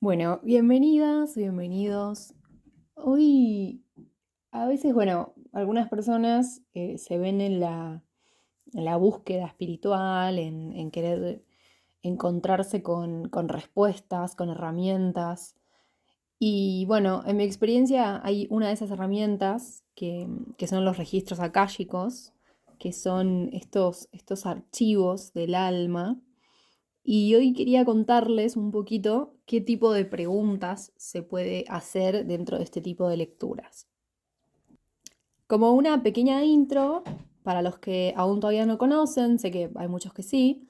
Bueno, bienvenidas, bienvenidos. Hoy, a veces, bueno, algunas personas se ven en la búsqueda espiritual, en querer encontrarse con respuestas, con herramientas. Y bueno, en mi experiencia hay una de esas herramientas que son los registros akáshicos, que son estos archivos del alma y hoy quería contarles un poquito qué tipo de preguntas se puede hacer dentro de este tipo de lecturas. Como una pequeña intro, para los que aún todavía no conocen, sé que hay muchos que sí,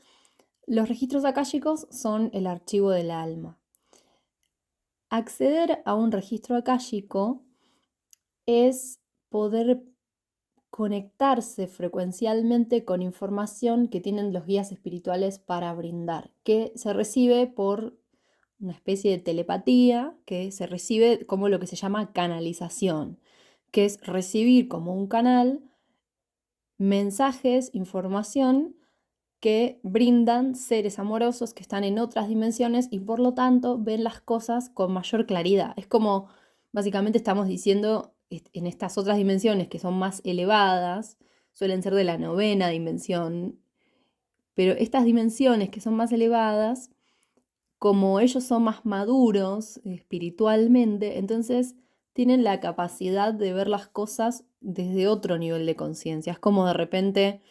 los registros akáshicos son el archivo del alma. Acceder a un registro akáshico es poder conectarse frecuencialmente con información que tienen los guías espirituales para brindar, que se recibe por una especie de telepatía, que se recibe como lo que se llama canalización, que es recibir como un canal mensajes, información que brindan seres amorosos que están en otras dimensiones y por lo tanto ven las cosas con mayor claridad. Es como básicamente estamos diciendo en estas otras dimensiones que son más elevadas, suelen ser de la novena dimensión, pero estas dimensiones que son más elevadas, como ellos son más maduros espiritualmente, entonces tienen la capacidad de ver las cosas desde otro nivel de conciencia. Es como de repente,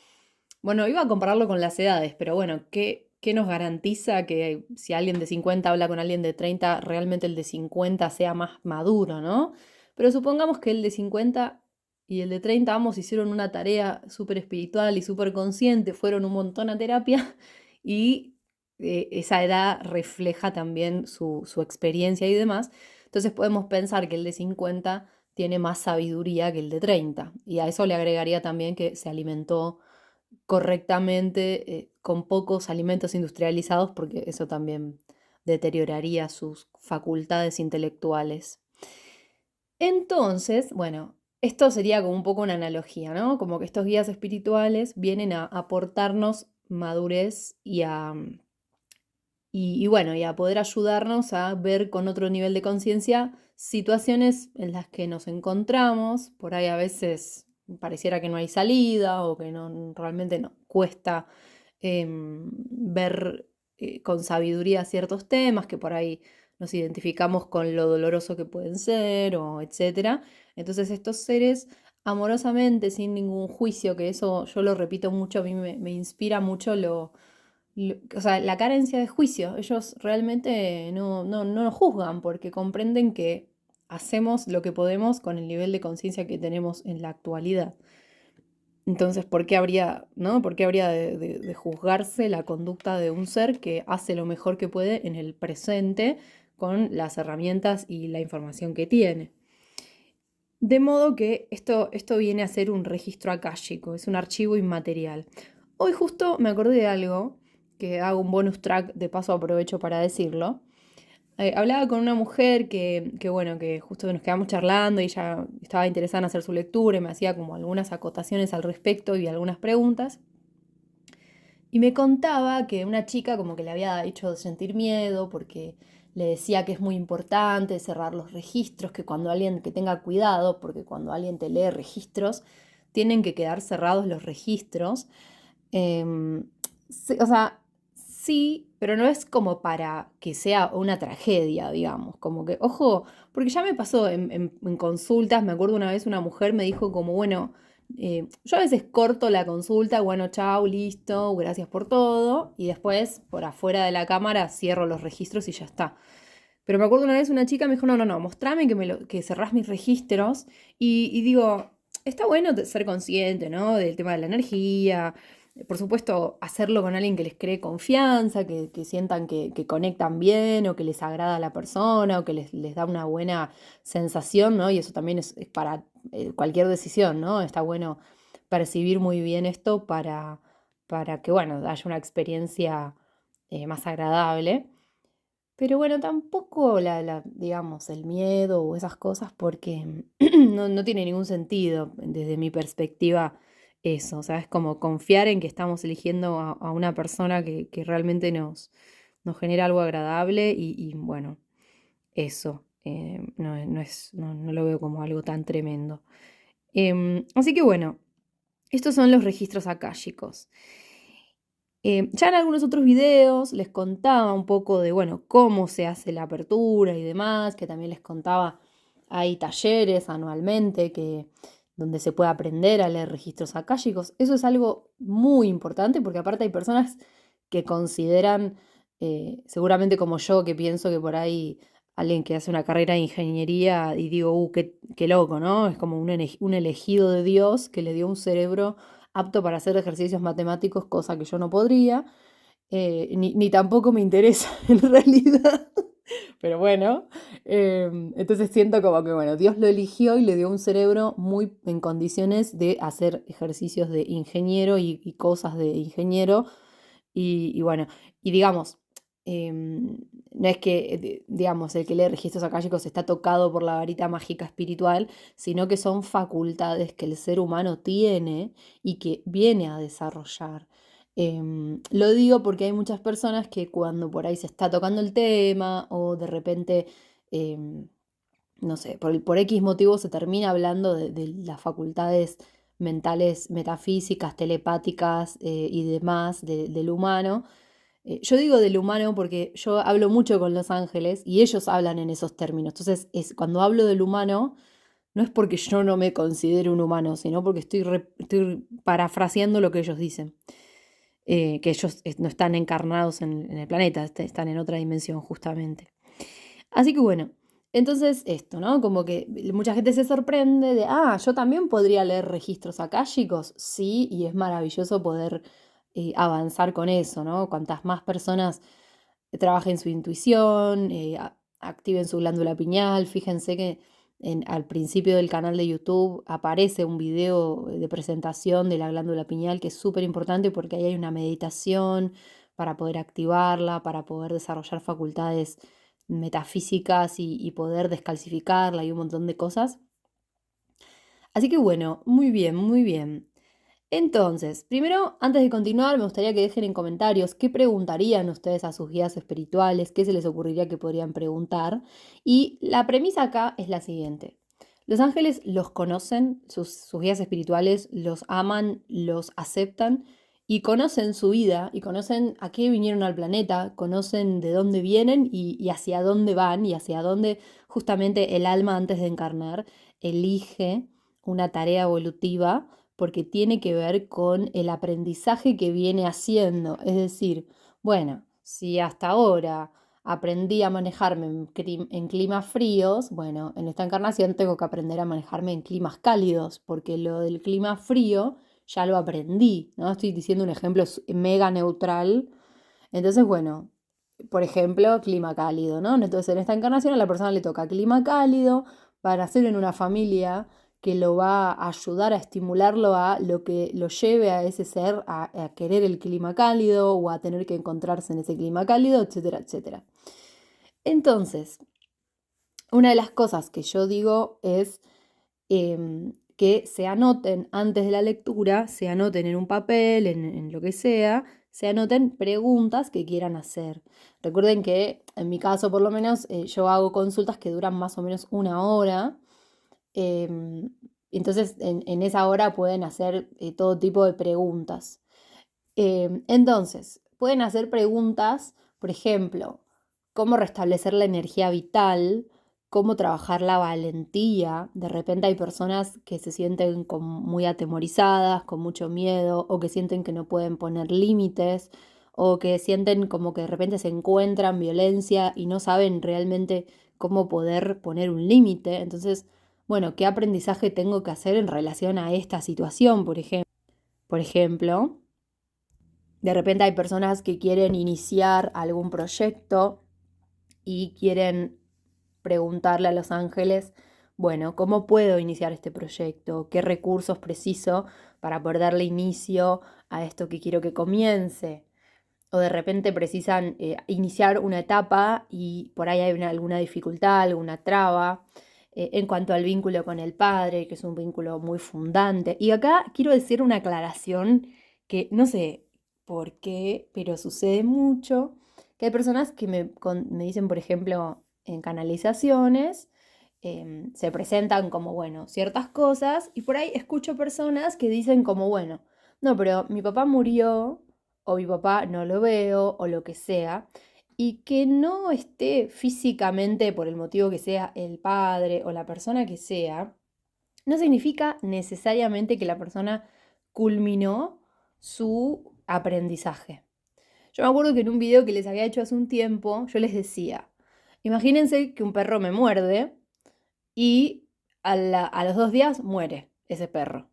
bueno, iba a compararlo con las edades, pero bueno, ¿qué nos garantiza que si alguien de 50 habla con alguien de 30, realmente el de 50 sea más maduro, ¿no? Pero supongamos que el de 50 y el de 30 ambos hicieron una tarea súper espiritual y súper consciente, fueron un montón a terapia y esa edad refleja también su experiencia y demás. Entonces podemos pensar que el de 50 tiene más sabiduría que el de 30. Y a eso le agregaría también que se alimentó correctamente, con pocos alimentos industrializados, porque eso también deterioraría sus facultades intelectuales. Entonces, bueno, esto sería como un poco una analogía, ¿no? Como que estos guías espirituales vienen a aportarnos madurez y bueno, y a poder ayudarnos a ver con otro nivel de conciencia situaciones en las que nos encontramos. Por ahí a veces pareciera que no hay salida o que no, realmente no cuesta ver con sabiduría ciertos temas que por ahí nos identificamos con lo doloroso que pueden ser o etcétera. Entonces estos seres amorosamente, sin ningún juicio, que eso yo lo repito mucho, a mí me inspira mucho o sea, la carencia de juicio. Ellos realmente no nos juzgan porque comprenden que hacemos lo que podemos con el nivel de conciencia que tenemos en la actualidad. Entonces, ¿por qué habría, ¿no? ¿Por qué habría de juzgarse la conducta de un ser que hace lo mejor que puede en el presente con las herramientas y la información que tiene? De modo que esto viene a ser un registro akáshico, es un archivo inmaterial. Hoy justo me acordé de algo, que hago un bonus track, de paso aprovecho para decirlo. Hablaba con una mujer bueno, que justo nos quedamos charlando y ella estaba interesada en hacer su lectura y me hacía como algunas acotaciones al respecto y algunas preguntas. Y me contaba que una chica como que le había hecho sentir miedo porque le decía que es muy importante cerrar los registros, que cuando alguien, que tenga cuidado, porque cuando alguien te lee registros, tienen que quedar cerrados los registros. Sí, o sea, sí, pero no es como para que sea una tragedia, digamos, como que, ojo, porque ya me pasó en consultas, me acuerdo una vez una mujer me dijo como, bueno, yo a veces corto la consulta, bueno, chao, listo, gracias por todo, y después por afuera de la cámara cierro los registros y ya está. Pero me acuerdo una vez una chica me dijo, no, mostrame que cerrás mis registros y digo, está bueno ser consciente, ¿no? Del tema de la energía, por supuesto, hacerlo con alguien que les cree confianza, que sientan que conectan bien o que les agrada a la persona o que les da una buena sensación, ¿no? Y eso también es para cualquier decisión, ¿no? Está bueno percibir muy bien esto para que, bueno, haya una experiencia más agradable. Pero bueno, tampoco digamos, el miedo o esas cosas porque no tiene ningún sentido desde mi perspectiva eso. O sea, es como confiar en que estamos eligiendo a una persona que realmente nos genera algo agradable y bueno. eso. No lo veo como algo tan tremendo. Así que bueno, estos son los registros akáshicos. Ya en algunos otros videos les contaba un poco de, bueno, cómo se hace la apertura y demás, que también les contaba, hay talleres anualmente donde se puede aprender a leer registros akáshicos. Eso es algo muy importante porque aparte hay personas que consideran, seguramente como yo, que pienso que por ahí alguien que hace una carrera de ingeniería y digo, qué loco, ¿no? Es como un elegido de Dios que le dio un cerebro apto para hacer ejercicios matemáticos, cosa que yo no podría, ni tampoco me interesa en realidad. Pero bueno, entonces siento como que, bueno, Dios lo eligió y le dio un cerebro muy en condiciones de hacer ejercicios de ingeniero y cosas de ingeniero. Y bueno, y digamos, no es que, digamos, el que lee registros akáshicos está tocado por la varita mágica espiritual, sino que son facultades que el ser humano tiene y que viene a desarrollar. Lo digo porque hay muchas personas que cuando por ahí se está tocando el tema o de repente, em, no sé, por X motivo se termina hablando de las facultades mentales, metafísicas, telepáticas y demás del humano. Yo digo del humano porque yo hablo mucho con los ángeles y ellos hablan en esos términos. Entonces, cuando hablo del humano, no es porque yo no me considero un humano, sino porque estoy parafraseando lo que ellos dicen. Que ellos no están encarnados en el planeta, están en otra dimensión justamente. Así que bueno, entonces esto, ¿no? Como que mucha gente se sorprende de, yo también podría leer registros akáshicos. Sí, y es maravilloso poder avanzar con eso, ¿no? Cuantas más personas trabajen su intuición, activen su glándula pineal. Fíjense que al principio del canal de YouTube aparece un video de presentación de la glándula pineal que es súper importante porque ahí hay una meditación para poder activarla, para poder desarrollar facultades metafísicas y poder descalcificarla y un montón de cosas. Así que bueno, muy bien, muy bien. Entonces, primero, antes de continuar, me gustaría que dejen en comentarios qué preguntarían ustedes a sus guías espirituales, qué se les ocurriría que podrían preguntar. Y la premisa acá es la siguiente. Los ángeles los conocen, sus guías espirituales los aman, los aceptan y conocen su vida y conocen a qué vinieron al planeta, conocen de dónde vienen y hacia dónde van y hacia dónde justamente el alma antes de encarnar elige una tarea evolutiva porque tiene que ver con el aprendizaje que viene haciendo. Es decir, bueno, si hasta ahora aprendí a manejarme en climas fríos, bueno, en esta encarnación tengo que aprender a manejarme en climas cálidos, porque lo del clima frío ya lo aprendí, ¿no? Estoy diciendo un ejemplo mega neutral. Entonces, bueno, por ejemplo, clima cálido, ¿no? Entonces, en esta encarnación a la persona le toca clima cálido para hacer en una familia que lo va a ayudar a estimularlo a lo que lo lleve a ese ser a querer el clima cálido o a tener que encontrarse en ese clima cálido, etcétera, etcétera. Entonces, una de las cosas que yo digo es que se anoten antes de la lectura, se anoten en un papel, en lo que sea, se anoten preguntas que quieran hacer. Recuerden que en mi caso por lo menos yo hago consultas que duran más o menos una hora. em, entonces en esa hora pueden hacer todo tipo de preguntas. Entonces, pueden hacer preguntas, por ejemplo, cómo restablecer la energía vital, cómo trabajar la valentía. De repente hay personas que se sienten muy atemorizadas, con mucho miedo, o que sienten que no pueden poner límites, o que sienten como que de repente se encuentran violencia y no saben realmente cómo poder poner un límite. Entonces, bueno, ¿qué aprendizaje tengo que hacer en relación a esta situación, por ejemplo? Por ejemplo. De repente hay personas que quieren iniciar algún proyecto y quieren preguntarle a los ángeles, bueno, ¿cómo puedo iniciar este proyecto? ¿Qué recursos preciso para poder darle inicio a esto que quiero que comience? O de repente precisan iniciar una etapa y por ahí hay alguna dificultad, alguna traba en cuanto al vínculo con el padre, que es un vínculo muy fundante. Y acá quiero decir una aclaración que no sé por qué, pero sucede mucho, que hay personas que me dicen, por ejemplo, en canalizaciones, se presentan como, bueno, ciertas cosas y por ahí escucho personas que dicen como, bueno, no, pero mi papá murió o mi papá no lo veo o lo que sea y que no esté físicamente por el motivo que sea el padre o la persona que sea, no significa necesariamente que la persona culminó su aprendizaje. Yo me acuerdo que en un video que les había hecho hace un tiempo, yo les decía, imagínense que un perro me muerde y a los 2 días muere ese perro.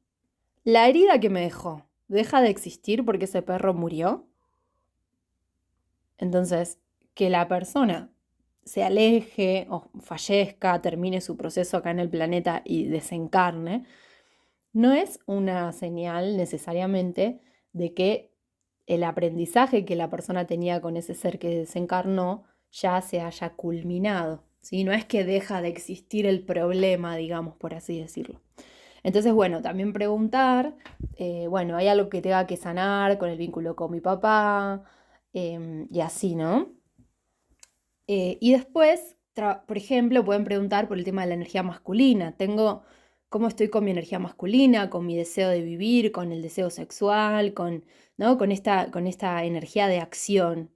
La herida que me dejó deja de existir porque ese perro murió. Entonces, que la persona se aleje o fallezca, termine su proceso acá en el planeta y desencarne, no es una señal necesariamente de que el aprendizaje que la persona tenía con ese ser que desencarnó ya se haya culminado, ¿sí? No es que deja de existir el problema, digamos, por así decirlo. Entonces, bueno, también preguntar, bueno, ¿hay algo que tenga que sanar con el vínculo con mi papá? Y así, ¿no? Y después, por ejemplo, pueden preguntar por el tema de la energía masculina. ¿Cómo estoy con mi energía masculina, con mi deseo de vivir, con el deseo sexual, ¿no? con esta energía de acción?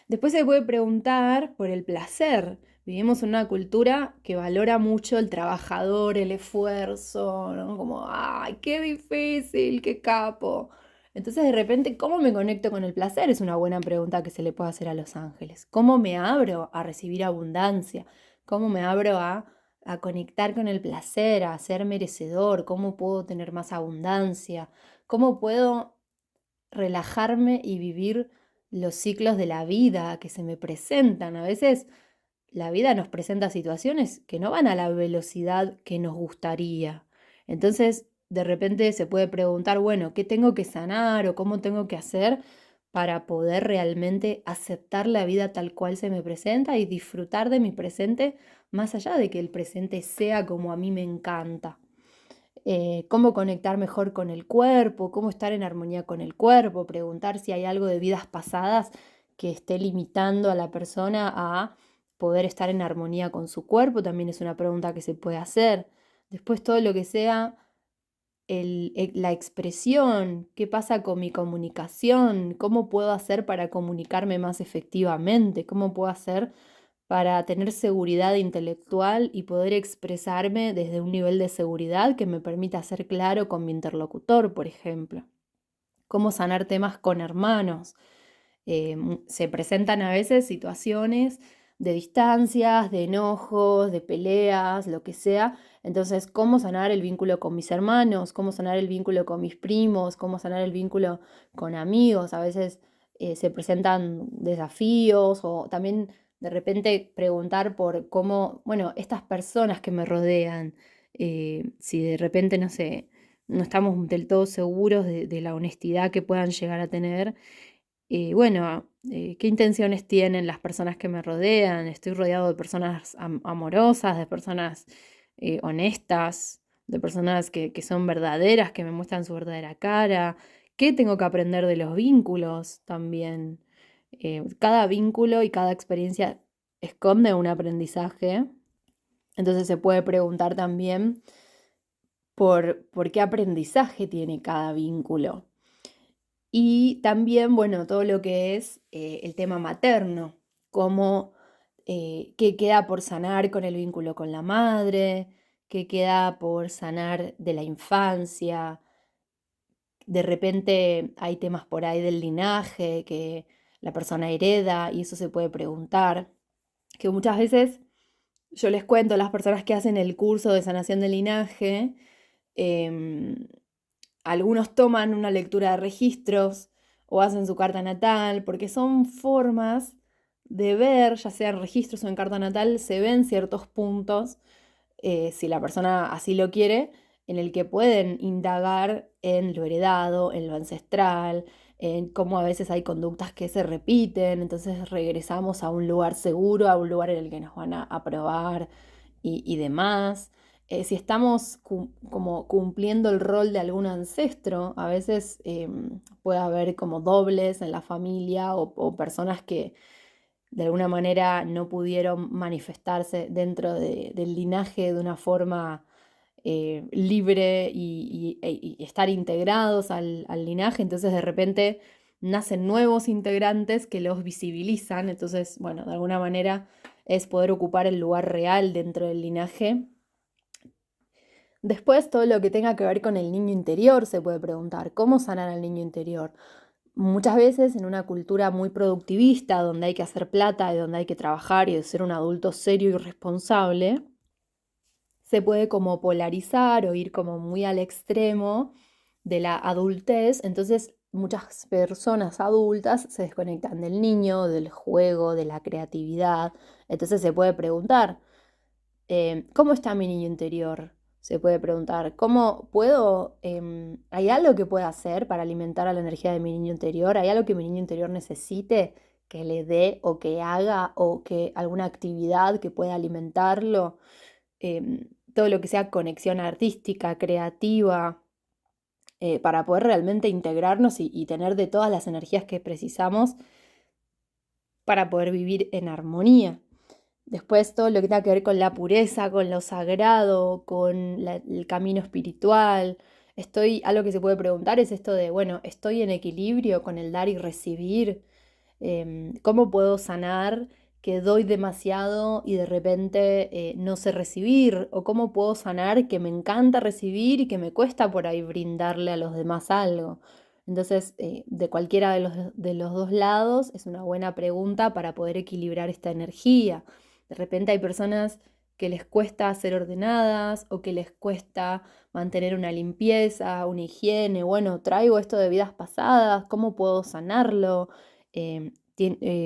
Después se puede preguntar por el placer. Vivimos en una cultura que valora mucho el trabajador, el esfuerzo, ¿no? Como, ¡ay, qué difícil, qué capo! Entonces, de repente, ¿cómo me conecto con el placer? Es una buena pregunta que se le puede hacer a los ángeles. ¿Cómo me abro a recibir abundancia? ¿Cómo me abro a conectar con el placer, a ser merecedor? ¿Cómo puedo tener más abundancia? ¿Cómo puedo relajarme y vivir los ciclos de la vida que se me presentan? A veces la vida nos presenta situaciones que no van a la velocidad que nos gustaría. Entonces, de repente se puede preguntar, bueno, ¿qué tengo que sanar o cómo tengo que hacer para poder realmente aceptar la vida tal cual se me presenta y disfrutar de mi presente más allá de que el presente sea como a mí me encanta? Cómo conectar mejor con el cuerpo, cómo estar en armonía con el cuerpo, preguntar si hay algo de vidas pasadas que esté limitando a la persona a poder estar en armonía con su cuerpo, también es una pregunta que se puede hacer. Después todo lo que sea la expresión, qué pasa con mi comunicación, cómo puedo hacer para comunicarme más efectivamente, cómo puedo hacer para tener seguridad intelectual y poder expresarme desde un nivel de seguridad que me permita ser claro con mi interlocutor, por ejemplo. Cómo sanar temas con hermanos. Se presentan a veces situaciones de distancias, de enojos, de peleas, lo que sea. Entonces, ¿cómo sanar el vínculo con mis hermanos? ¿Cómo sanar el vínculo con mis primos? ¿Cómo sanar el vínculo con amigos? A veces se presentan desafíos o también de repente preguntar por cómo, bueno, estas personas que me rodean, si de repente, no sé, no estamos del todo seguros de la honestidad que puedan llegar a tener. Bueno, ¿qué intenciones tienen las personas que me rodean? Estoy rodeado de personas amorosas, de personas honestas, de personas que son verdaderas, que me muestran su verdadera cara. ¿Qué tengo que aprender de los vínculos también? Cada vínculo y cada experiencia esconde un aprendizaje. Entonces se puede preguntar también por qué aprendizaje tiene cada vínculo. Y también, bueno, todo lo que es el tema materno, cómo, qué queda por sanar con el vínculo con la madre, qué queda por sanar de la infancia. De repente hay temas por ahí del linaje que la persona hereda y eso se puede preguntar, que muchas veces yo les cuento a las personas que hacen el curso de sanación del linaje, em, algunos toman una lectura de registros o hacen su carta natal, porque son formas de ver, ya sea en registros o en carta natal, se ven ciertos puntos, si la persona así lo quiere, en el que pueden indagar en lo heredado, en lo ancestral, en cómo a veces hay conductas que se repiten, entonces regresamos a un lugar seguro, a un lugar en el que nos van a aprobar y demás. Si estamos como cumpliendo el rol de algún ancestro, a veces puede haber como dobles en la familia o personas que de alguna manera no pudieron manifestarse dentro del linaje de una forma libre y estar integrados al linaje, entonces de repente nacen nuevos integrantes que los visibilizan, entonces, bueno, de alguna manera es poder ocupar el lugar real dentro del linaje. Después, todo lo que tenga que ver con el niño interior se puede preguntar, ¿cómo sanar al niño interior? Muchas veces en una cultura muy productivista, donde hay que hacer plata y donde hay que trabajar y ser un adulto serio y responsable, se puede como polarizar o ir como muy al extremo de la adultez. Entonces muchas personas adultas se desconectan del niño, del juego, de la creatividad. Entonces se puede preguntar, ¿cómo está mi niño interior? Se puede preguntar, ¿cómo puedo, hay algo que pueda hacer para alimentar a la energía de mi niño interior? ¿Hay algo que mi niño interior necesite que le dé o que haga o que alguna actividad que pueda alimentarlo? Todo lo que sea conexión artística, creativa, para poder realmente integrarnos y tener de todas las energías que precisamos para poder vivir en armonía. Después todo lo que tenga que ver con la pureza, con lo sagrado, con el camino espiritual. Algo que se puede preguntar es esto de, bueno, ¿estoy en equilibrio con el dar y recibir? ¿Cómo puedo sanar que doy demasiado y de repente no sé recibir? ¿O cómo puedo sanar que me encanta recibir y que me cuesta por ahí brindarle a los demás algo? Entonces, de cualquiera de los dos lados es una buena pregunta para poder equilibrar esta energía. De repente hay personas que les cuesta ser ordenadas o que les cuesta mantener una limpieza, una higiene. Bueno, traigo esto de vidas pasadas, ¿cómo puedo sanarlo?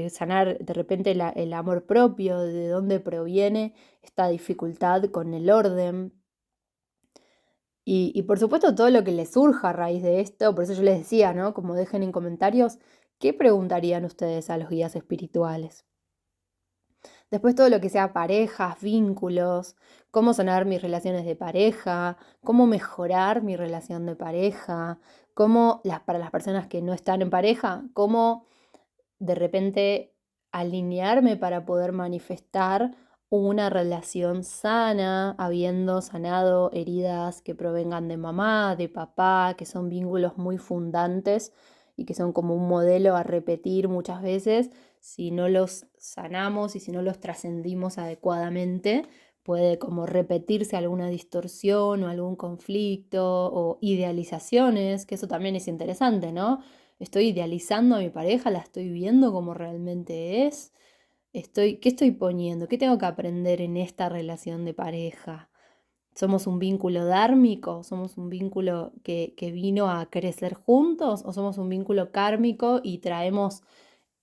Sanar de repente el amor propio, de dónde proviene esta dificultad con el orden. Y por supuesto todo lo que les surja a raíz de esto, por eso yo les decía, ¿no? Como dejen en comentarios, ¿qué preguntarían ustedes a los guías espirituales? Después todo lo que sea parejas, vínculos, cómo sanar mis relaciones de pareja, cómo mejorar mi relación de pareja, para las personas que no están en pareja, cómo de repente alinearme para poder manifestar una relación sana, habiendo sanado heridas que provengan de mamá, de papá, que son vínculos muy fundantes y que son como un modelo a repetir muchas veces. Si no los sanamos y si no los trascendimos adecuadamente, puede como repetirse alguna distorsión o algún conflicto o idealizaciones, que eso también es interesante, ¿no? Estoy idealizando a mi pareja, la estoy viendo como realmente es. ¿Qué estoy poniendo? ¿Qué tengo que aprender en esta relación de pareja? ¿Somos un vínculo dármico? ¿Somos un vínculo que vino a crecer juntos? ¿O somos un vínculo kármico y traemos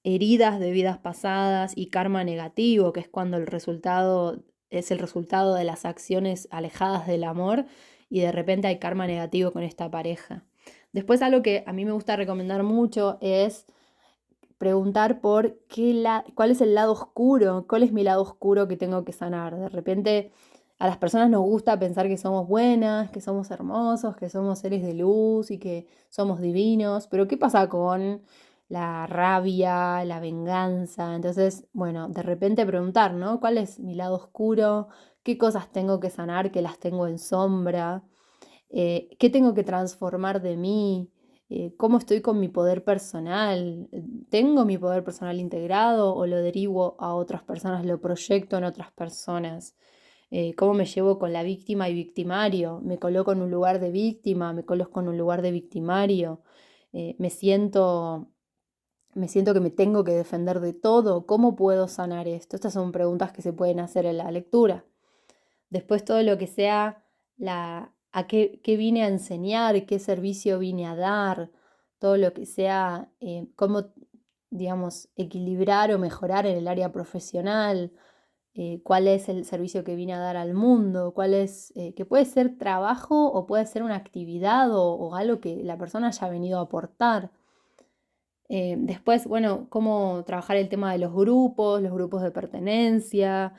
heridas de vidas pasadas y karma negativo, que es cuando el resultado es el resultado de las acciones alejadas del amor y de repente hay karma negativo con esta pareja? Después algo que a mí me gusta recomendar mucho es preguntar por cuál es el lado oscuro, cuál es mi lado oscuro que tengo que sanar. De repente a las personas nos gusta pensar que somos buenas, que somos hermosos, que somos seres de luz y que somos divinos, pero ¿qué pasa con la rabia, la venganza? Entonces, bueno, de repente preguntar, ¿no? ¿Cuál es mi lado oscuro? ¿Qué cosas tengo que sanar que las tengo en sombra? ¿Qué tengo que transformar de mí? ¿Cómo estoy con mi poder personal? ¿Tengo mi poder personal integrado o lo derivo a otras personas, lo proyecto en otras personas? ¿Cómo me llevo con la víctima y victimario? ¿Me coloco en un lugar de víctima? ¿Me coloco en un lugar de victimario? ¿Me siento que me tengo que defender de todo? ¿Cómo puedo sanar esto? Estas son preguntas que se pueden hacer en la lectura. Después todo lo que sea qué vine a enseñar, qué servicio vine a dar, todo lo que sea cómo, digamos, equilibrar o mejorar en el área profesional, cuál es el servicio que vine a dar al mundo, que puede ser trabajo o puede ser una actividad o algo que la persona haya venido a aportar. Después, bueno, cómo trabajar el tema de los grupos de pertenencia,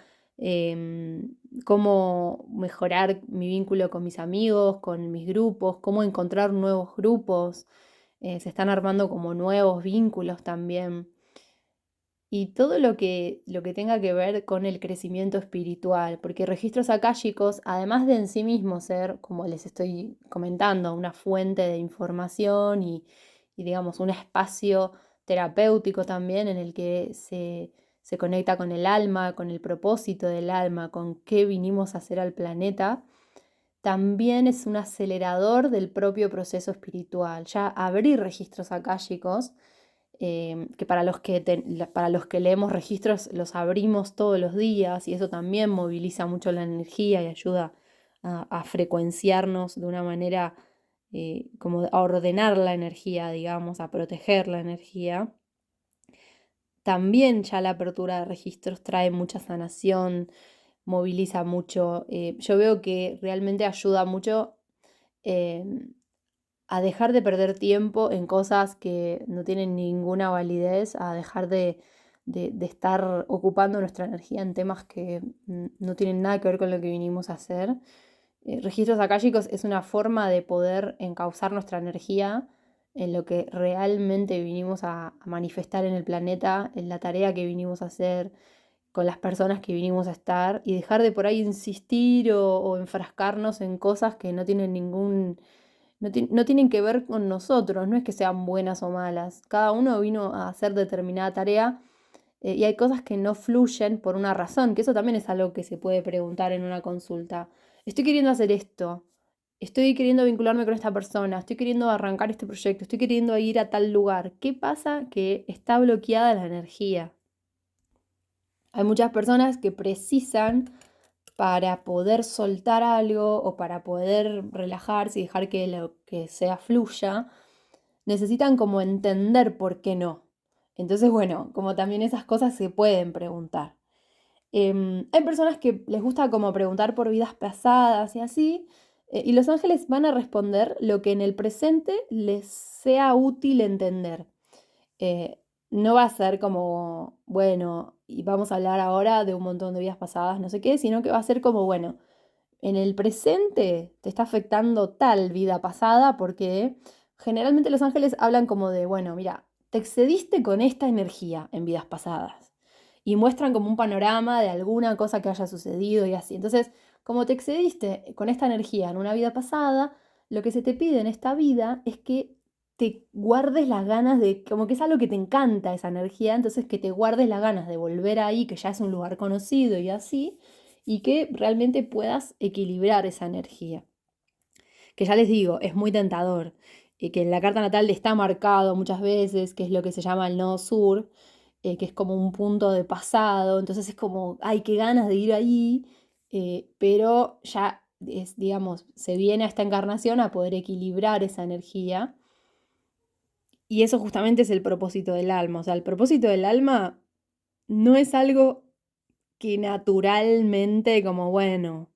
cómo mejorar mi vínculo con mis amigos, con mis grupos, cómo encontrar nuevos grupos. Se están armando como nuevos vínculos también. y todo lo que tenga que ver con el crecimiento espiritual, porque registros akáshicos, además de en sí mismos ser, como les estoy comentando, una fuente de información y digamos un espacio terapéutico también en el que se conecta con el alma, con el propósito del alma, con qué vinimos a hacer al planeta, también es un acelerador del propio proceso espiritual. Ya abrir registros akáshicos que para los que leemos registros los abrimos todos los días y eso también moviliza mucho la energía y ayuda a frecuenciarnos de una manera como a ordenar la energía, digamos, a proteger la energía. También ya la apertura de registros trae mucha sanación, moviliza mucho. Yo veo que realmente ayuda mucho eh, a dejar de perder tiempo en cosas que no tienen ninguna validez, a dejar de estar ocupando nuestra energía en temas que no tienen nada que ver con lo que vinimos a hacer. Registros akáshicos es una forma de poder encauzar nuestra energía en lo que realmente vinimos a manifestar en el planeta, en la tarea que vinimos a hacer, con las personas que vinimos a estar y dejar de por ahí insistir o enfrascarnos en cosas que no tienen no tienen que ver con nosotros, no es que sean buenas o malas. Cada uno vino a hacer determinada tarea y hay cosas que no fluyen por una razón, que eso también es algo que se puede preguntar en una consulta. Estoy queriendo hacer esto, estoy queriendo vincularme con esta persona, estoy queriendo arrancar este proyecto, estoy queriendo ir a tal lugar. ¿Qué pasa? Que está bloqueada la energía. Hay muchas personas que precisan para poder soltar algo o para poder relajarse y dejar que lo que sea fluya, necesitan como entender por qué no. Entonces, bueno, como también esas cosas se pueden preguntar. Hay personas que les gusta como preguntar por vidas pasadas y así, y los ángeles van a responder lo que en el presente les sea útil entender. Eh, no va a ser como, bueno, y vamos a hablar ahora de un montón de vidas pasadas, no sé qué, sino que va a ser como, bueno, en el presente te está afectando tal vida pasada porque generalmente los ángeles hablan como de, bueno, mira, te excediste con esta energía en vidas pasadas y muestran como un panorama de alguna cosa que haya sucedido y así. Entonces, como te excediste con esta energía en una vida pasada, lo que se te pide en esta vida es que te guardes las ganas de, como que es algo que te encanta esa energía, entonces que te guardes las ganas de volver ahí, que ya es un lugar conocido y así, y que realmente puedas equilibrar esa energía. Que ya les digo, es muy tentador, y que en la carta natal está marcado muchas veces, que es lo que se llama el nodo sur, que es como un punto de pasado, entonces es como, ay, qué ganas de ir ahí, pero ya es, digamos, se viene a esta encarnación a poder equilibrar esa energía. Y eso justamente es el propósito del alma. O sea, el propósito del alma no es algo que naturalmente, como bueno,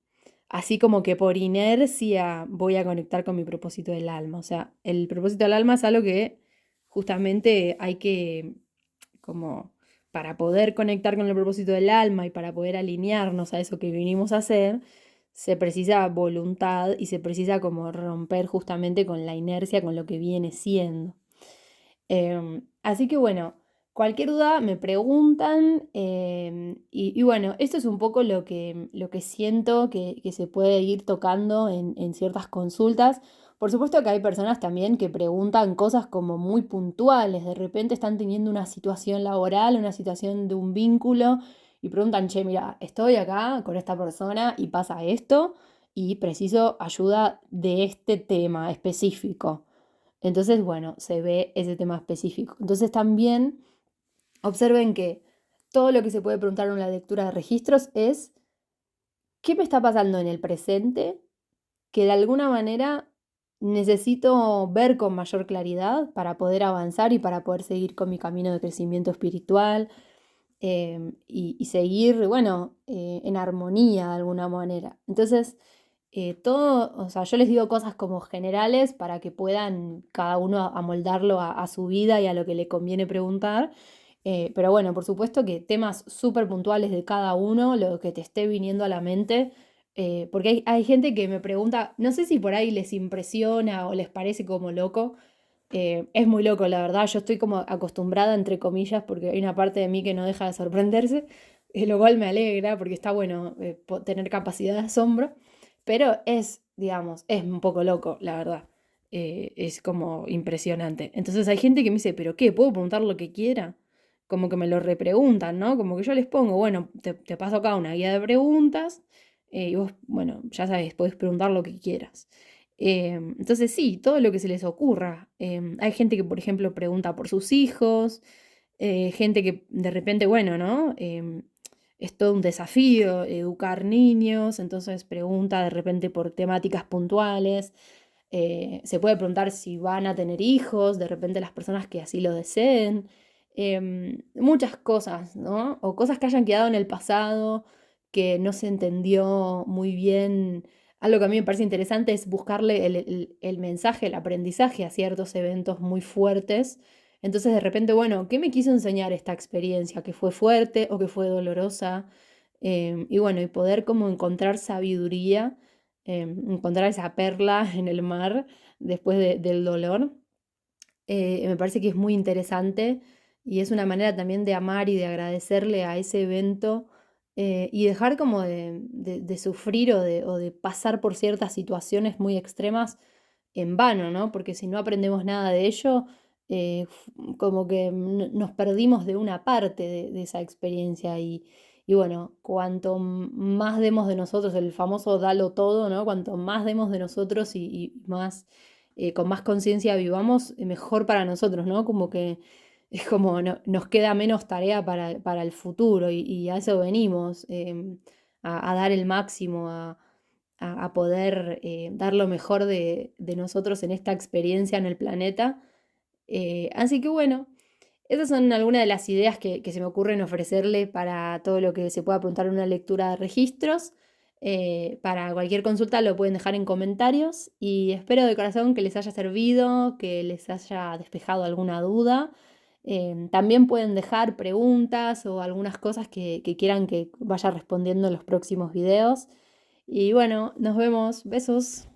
así como que por inercia voy a conectar con mi propósito del alma. O sea, el propósito del alma es algo que justamente hay que, como, para poder conectar con el propósito del alma y para poder alinearnos a eso que vinimos a hacer, se precisa voluntad y se precisa como romper justamente con la inercia, con lo que viene siendo. Así que bueno, cualquier duda me preguntan y bueno, esto es un poco lo que siento que se puede ir tocando en ciertas consultas. Por supuesto que hay personas también que preguntan cosas como muy puntuales, de repente están teniendo una situación laboral, una situación de un vínculo y preguntan, che, mira, estoy acá con esta persona y pasa esto y preciso ayuda de este tema específico. Entonces, bueno, se ve ese tema específico. Entonces también observen que todo lo que se puede preguntar en una lectura de registros es qué me está pasando en el presente que de alguna manera necesito ver con mayor claridad para poder avanzar y para poder seguir con mi camino de crecimiento espiritual y seguir, bueno, en armonía de alguna manera. Entonces, todo, o sea, yo les digo cosas como generales para que puedan cada uno amoldarlo a su vida y a lo que le conviene preguntar. Pero bueno, por supuesto que temas súper puntuales de cada uno, lo que te esté viniendo a la mente, porque hay gente que me pregunta, no sé si por ahí les impresiona o les parece como loco, Es muy loco, la verdad. Yo estoy como acostumbrada, entre comillas, porque hay una parte de mí que no deja de sorprenderse, lo cual me alegra porque está bueno tener capacidad de asombro, pero es, digamos, es un poco loco, la verdad. Es como impresionante. Entonces hay gente que me dice, ¿pero qué? ¿Puedo preguntar lo que quiera? Como que me lo repreguntan, ¿no? Como que yo les pongo, bueno, te paso acá una guía de preguntas y vos, bueno, ya sabes, podés preguntar lo que quieras. Entonces sí, todo lo que se les ocurra. Hay gente que, por ejemplo, pregunta por sus hijos, gente que de repente, bueno, ¿no? Es todo un desafío educar niños, entonces pregunta de repente por temáticas puntuales. Se puede preguntar si van a tener hijos, de repente las personas que así lo deseen. Muchas cosas, ¿no? O cosas que hayan quedado en el pasado, que no se entendió muy bien. Algo que a mí me parece interesante es buscarle el mensaje, el aprendizaje a ciertos eventos muy fuertes. Entonces, de repente, bueno, ¿qué me quiso enseñar esta experiencia? ¿Que fue fuerte o que fue dolorosa? Y bueno, y poder como encontrar sabiduría, encontrar esa perla en el mar después del dolor, me parece que es muy interesante y es una manera también de amar y de agradecerle a ese evento y dejar como de sufrir o de pasar por ciertas situaciones muy extremas en vano, ¿no? Porque si no aprendemos nada de ello, como que nos perdimos de una parte de esa experiencia y bueno, cuanto más demos de nosotros, el famoso dalo todo, ¿no? Cuanto más demos de nosotros y más con más conciencia vivamos, mejor para nosotros, ¿no? Como que es como nos queda menos tarea para el futuro y a eso venimos, a dar el máximo, a poder dar lo mejor de nosotros en esta experiencia en el planeta. Así que bueno, esas son algunas de las ideas que se me ocurren ofrecerle para todo lo que se pueda preguntar en una lectura de registros. Para cualquier consulta lo pueden dejar en comentarios y espero de corazón que les haya servido, que les haya despejado alguna duda. También pueden dejar preguntas o algunas cosas que quieran que vaya respondiendo en los próximos videos. Y bueno, nos vemos. Besos.